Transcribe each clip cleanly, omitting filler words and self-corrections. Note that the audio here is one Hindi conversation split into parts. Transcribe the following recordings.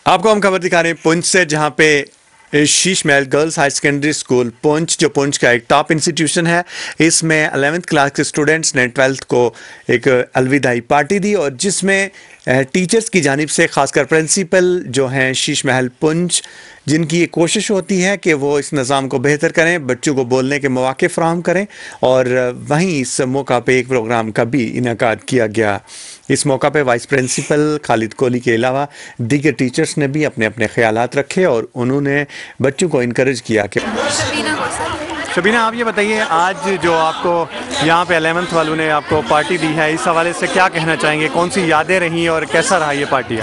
आपको हम खबर दिखा रहे हैं पुंछ से, जहां पे Sheesh Mahal girls high secondary school Poonch, जो पुंछ का एक टॉप इंस्टीट्यूशन है, इसमें 11th क्लास के स्टूडेंट्स ने 12th को एक अलविदाई पार्टी दी और जिसमें टीचर्स की जानिब से, खासकर प्रिंसिपल जो हैं शीश महल पुंछ, जिनकी ये कोशिश होती है कि वो इस निज़ाम को बेहतर करें, बच्चों को बोलने के मौके फ़राहम करें, और वहीं इस मौका पे एक प्रोग्राम का भी इनेकाद किया गया। इस मौका पे वाइस प्रिंसिपल खालिद कोहली के अलावा दीगर टीचर्स ने भी अपने अपने ख्यालात रखे और उन्होंने बच्चों को इनकरेज किया कि शबीना, आप ये बताइए, आज जो आपको यहाँ पे 11th वालों ने आपको पार्टी दी है, इस हवाले से क्या कहना चाहेंगे? कौन सी यादें रहीं और कैसा रहा ये पार्टी?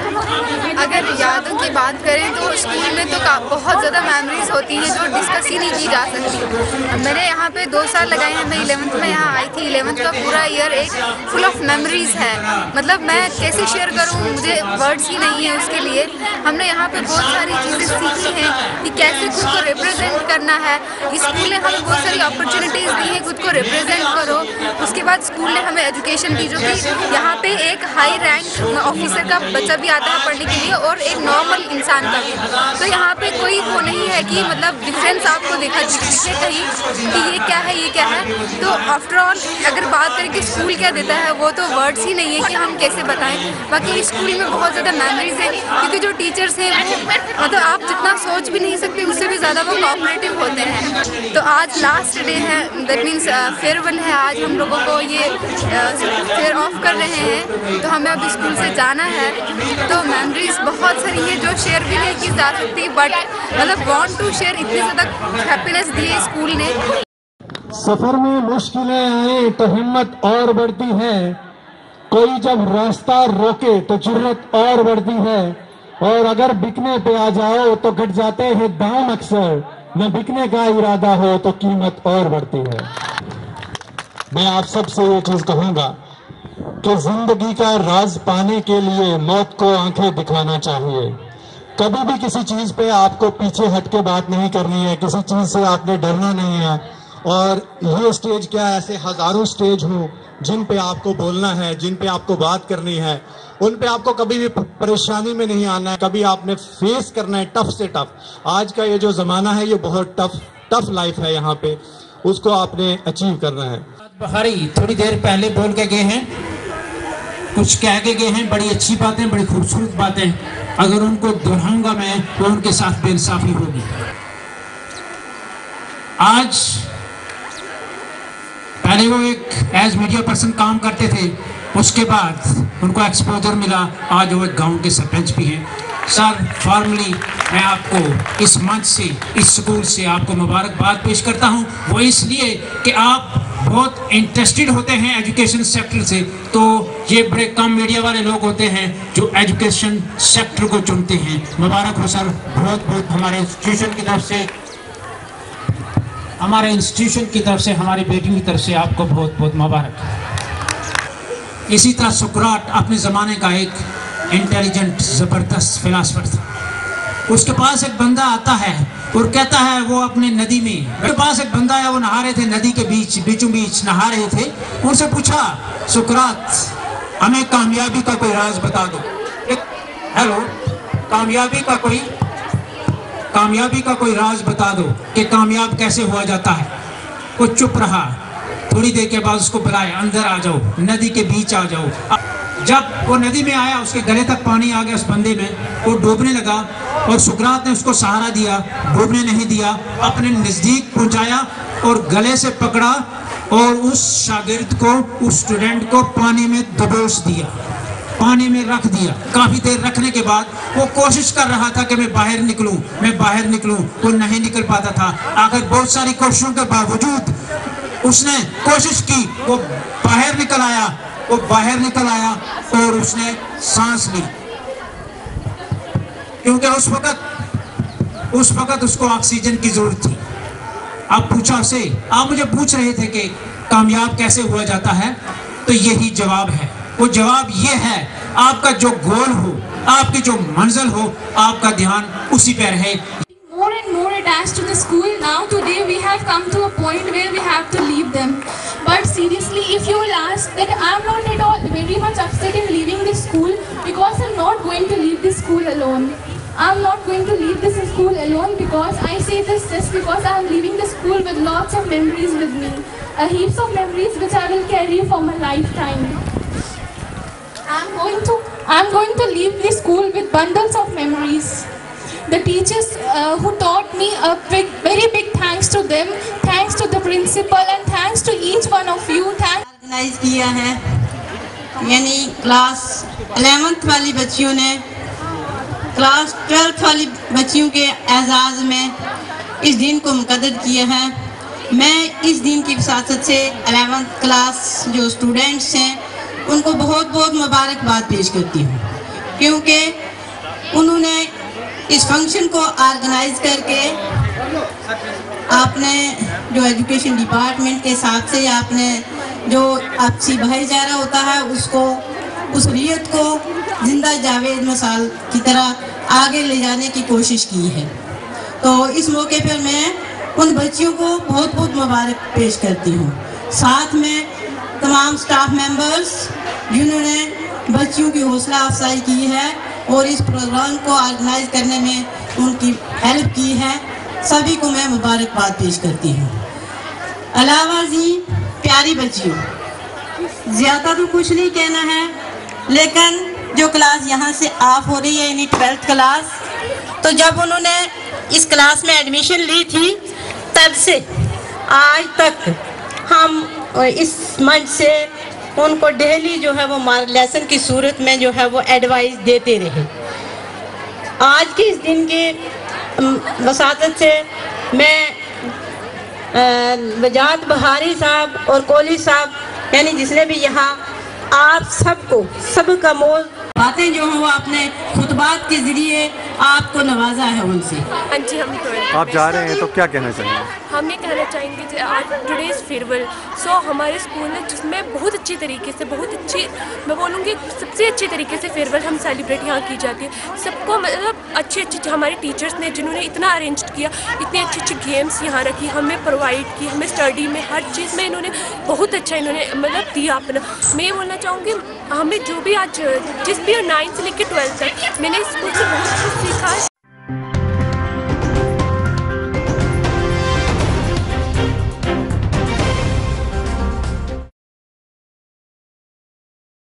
अगर यादों की बात करें तो स्कूल में तो बहुत ज़्यादा मेमोरीज होती हैं जो डिस्कस ही नहीं की जा सकती। मैंने यहाँ पे 2 साल लगाए हैं, मैं 11th में यहाँ आई थी। 11th का पूरा ईयर एक फुल ऑफ मेमोरीज है, मतलब मैं कैसे शेयर करूँ, मुझे वर्ड्स ही नहीं है उसके लिए। हमने यहाँ पे बहुत सारी चीज़ें सीखी हैं कि कैसे खुद को रिप्रेजेंट करना है। स्कूल ने हमें बहुत सारी अपॉर्चुनिटीज़ दी हैं, खुद को रिप्रेजेंट करो। उसके बाद स्कूल ने हमें एजुकेशन दी, जो कि यहाँ पे एक हाई रैंक ऑफिसर का बच्चा भी आता है पढ़ने के लिए और एक नॉर्मल इंसान का भी। तो यहाँ पे कोई वो नहीं है कि मतलब डिफरेंस आपको दिखे कहीं कि ये क्या है ये क्या है। तो आफ्टर ऑल अगर बात करें कि स्कूल क्या देता है, वो तो वर्ड्स ही नहीं है कि हम कैसे बताएं। बाकी स्कूल में बहुत ज़्यादा मेमोरीज है, क्योंकि जो टीचर्स हैं वो मतलब आप जितना सोच भी नहीं सकते उससे भी ज़्यादा वो कोऑपरेटिव होते हैं। तो आज लास्ट डे है, दैट मीन्स फेयरवेल है। आज हम लोगों को ये फेयर ऑफ कर रहे हैं, तो हमें अब स्कूल से जाना है। तो मेमोरीज बहुत सारी है जो शेयर भी नहीं की जा सकती, बट मतलब वांट टू शेयर। इतनी ज़्यादा हैप्पीनेस दी है स्कूल ने। सफर में मुश्किलें आए तो हिम्मत और बढ़ती है, कोई जब रास्ता रोके तो जुर्रत और बढ़ती है, और अगर बिकने पे आ जाओ तो घट जाते हैं दाम अक्सर, न बिकने का इरादा हो तो कीमत और बढ़ती है। मैं आप सबसे ये चीज कहूंगा कि जिंदगी का राज पाने के लिए मौत को आंखें दिखाना चाहिए। कभी भी किसी चीज पे आपको पीछे हट के बात नहीं करनी है, किसी चीज से आपने डरना नहीं है। और ये स्टेज क्या, ऐसे हजारों स्टेज हो जिन पे आपको बोलना है, जिन पे आपको बात करनी है, उन पे आपको कभी भी परेशानी में नहीं आना है। कभी आपने फेस करना है टफ से टफ। आज का ये जो जमाना है ये बहुत टफ लाइफ है, यहाँ पे उसको आपने अचीव करना है। बहारी थोड़ी देर पहले बोल के गए हैं, कुछ कह के गए हैं, बड़ी अच्छी बातें, बड़ी खूबसूरत बातें। अगर उनको दोहराऊंगा मैं तो उनके साथ बेइंसाफी होगी। आज पहले वो एक एज मीडिया पर्सन काम करते थे, उसके बाद उनको एक्सपोजर मिला, आज वो एक गांव के सरपंच भी हैं। सर, फॉर्मली मैं आपको इस मंच से, इस स्कूल से आपको मुबारकबाद पेश करता हूं। वो इसलिए कि आप बहुत इंटरेस्टेड होते हैं एजुकेशन सेक्टर से, तो ये बड़े कम मीडिया वाले लोग होते हैं जो एजुकेशन सेक्टर को चुनते हैं। मुबारक हो सर, बहुत बहुत हमारे इंस्टीट्यूशन की तरफ से, हमारे इंस्टीट्यूशन की तरफ से, हमारी बेटियों की तरफ से आपको बहुत बहुत मुबारक। इसी तरह सुकरात अपने ज़माने का एक इंटेलिजेंट ज़बरदस्त फिलासफर था। उसके पास एक बंदा आता है और कहता है, वो अपने नदी में, मेरे पास एक बंदा है, वो नहा रहे थे नदी के बीचों बीच नहा रहे थे। उनसे पूछा, सुकरात हमें कामयाबी का कोई राज बता दो। हेलो, कामयाबी का कोई राज बता दो कि कामयाब कैसे हुआ जाता है। वो चुप रहा। थोड़ी देर के बाद उसको बुलाया, अंदर आ जाओ, नदी के बीच आ जाओ। जब वो नदी में आया, उसके गले तक पानी आ गया उस बंदे में, वो डूबने लगा और सुकरात ने उसको सहारा दिया, डूबने नहीं दिया, अपने नज़दीक पहुंचाया और गले से पकड़ा और उस शागिर्द को, उस स्टूडेंट को पानी में दबोच दिया, पानी में रख दिया। काफी देर रखने के बाद वो कोशिश कर रहा था कि मैं बाहर निकलूं, वो नहीं निकल पाता था। आखिर बहुत सारी कोशिशों के बावजूद उसने कोशिश की, वो बाहर निकल आया और उसने सांस ली, क्योंकि उस वक्त उसको ऑक्सीजन की जरूरत थी। अब पूछा उसे, आप मुझे पूछ रहे थे कि कामयाब कैसे हुआ जाता है, तो यही जवाब है। वो जवाब ये है, आपका जो गोल हो, आपकी जो मंजिल हो, आपका ध्यान उसी पे रहे। More and more attached to the school. Now today we have come to a point where we have to leave them. But seriously, if you will ask, that I am not at all very much upset in leaving this school, because I am not going to leave this school alone. I'm not going to leave this school alone, because I say this just because I'm leaving the school with lots of memories with me. Heaps of memories which I will carry for my lifetime. I'm going to leave the school with bundles of memories. The teachers who taught me, very big thanks to them, thanks to the principal, and thanks to each one of you. Organise किया है, यानी क्लास 11th वाली बच्चियों ने क्लास 12th वाली बच्चियों के एजाज़ में इस दिन को मुक़द्दर किया है। मैं इस दिन की वसात से 11th क्लास जो स्टूडेंट्स हैं उनको बहुत बहुत मुबारकबाद पेश करती हूँ, क्योंकि उन्होंने इस फंक्शन को ऑर्गेनाइज करके आपने जो एजुकेशन डिपार्टमेंट के साथ से आपने जो आपसी भाईचारा होता है उसको, उस रीयत को जिंदा जावेद मिसाल की तरह आगे ले जाने की कोशिश की है। तो इस मौके पर मैं उन बच्चियों को बहुत बहुत मुबारक पेश करती हूँ, साथ में तमाम स्टाफ मेंबर्स जिन्होंने बच्चियों की हौसला अफजाई की है और इस प्रोग्राम को ऑर्गेनाइज करने में उनकी हेल्प की है, सभी को मैं मुबारकबाद पेश करती हूँ। अलावा जी प्यारी बच्चियों, ज़्यादा तो कुछ नहीं कहना है, लेकिन जो क्लास यहाँ से ऑफ हो रही है यानी 12th क्लास, तो जब उन्होंने इस क्लास में एडमिशन ली थी तब से आज तक हम इस मंच से उनको डेली जो है वो लेसन की सूरत में जो है वो एडवाइस देते रहे। आज के इस दिन के वसातत से मैं वजात बहारी साहब और कोहली साहब यानी जिसने भी यहाँ आप सबको सबका मोल बातें जो हैं वो अपने खुतबात के ज़रिए आपको नवाजा है उनसे। हाँ जी, हम आप जा रहे हैं तो क्या कहना चाहेंगे? हम ये कहना चाहेंगे कि आज टुडेज़ फेयरवेल हमारे स्कूल में जिसमें बहुत अच्छी तरीके से, बहुत अच्छी, मैं बोलूँगी सबसे अच्छे तरीके से फेयरवेल हम सेलिब्रेट यहाँ की जाती है। सबको मतलब अच्छे हमारे टीचर्स ने जिन्होंने इतना अरेंज किया, इतनी अच्छी गेम्स यहाँ रखी, हमें प्रोवाइड की, हमें स्टडी में हर चीज़ में इन्होंने बहुत अच्छा इन्होंने मतलब दिया अपना। मैं ये बोलना चाहूँगी हमें जो भी आज जिस भी 9th से लेकर 12th तक मैंने स्कूल से बहुत कुछ सीखा है।